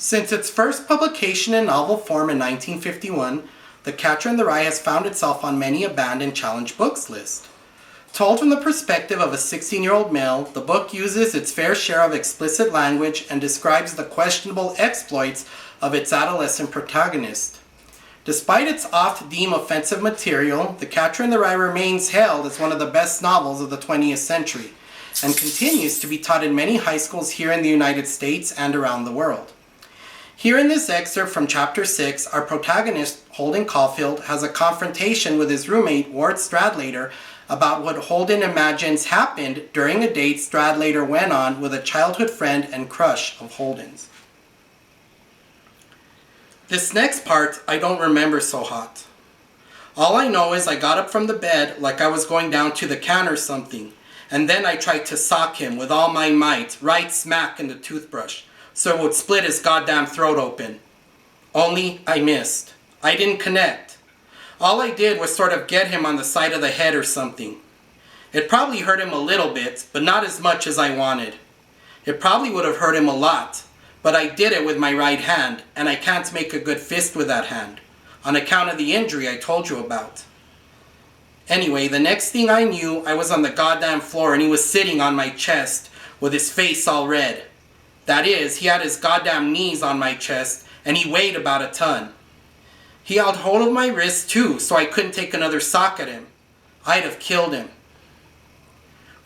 Since its first publication in novel form in 1951, The Catcher in the Rye has found itself on many a banned and challenged books list. Told from the perspective of a 16-year-old male, the book uses its fair share of explicit language and describes the questionable exploits of its adolescent protagonist. Despite its oft-deemed offensive material, The Catcher in the Rye remains hailed as one of the best novels of the 20th century and continues to be taught in many high schools here in the United States and around the world. Here in this excerpt from Chapter 6, our protagonist, Holden Caulfield, has a confrontation with his roommate, Ward Stradlater, about what Holden imagines happened during a date Stradlater went on with a childhood friend and crush of Holden's. This next part I don't remember so hot. All I know is I got up from the bed like I was going down to the can or something, and then I tried to sock him with all my might, right smack in the toothbrush, so it would split his goddamn throat open. Only I missed. I didn't connect. All I did was sort of get him on the side of the head or something. It probably hurt him a little bit, but not as much as I wanted. It probably would have hurt him a lot, but I did it with my right hand, and I can't make a good fist with that hand, on account of the injury I told you about. Anyway, the next thing I knew, I was on the goddamn floor and he was sitting on my chest with his face all red. That is, he had his goddamn knees on my chest, and he weighed about a ton. He held hold of my wrist too, so I couldn't take another sock at him. I'd have killed him.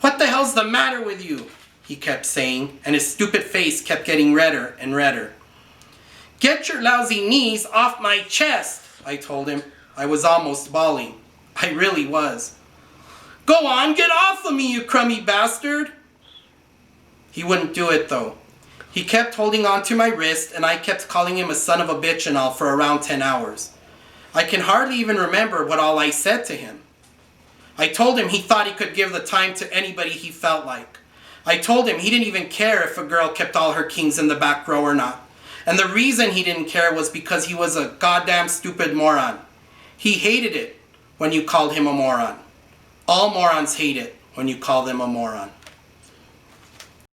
"What the hell's the matter with you?" he kept saying, and his stupid face kept getting redder and redder. "Get your lousy knees off my chest," I told him. I was almost bawling. I really was. "Go on, get off of me, you crummy bastard!" He wouldn't do it though. He kept holding on to my wrist, and I kept calling him a son of a bitch and all for around 10 hours. I can hardly even remember what all I said to him. I told him he thought he could give the time to anybody he felt like. I told him he didn't even care if a girl kept all her kings in the back row or not. And the reason he didn't care was because he was a goddamn stupid moron. He hated it when you called him a moron. All morons hate it when you call them a moron.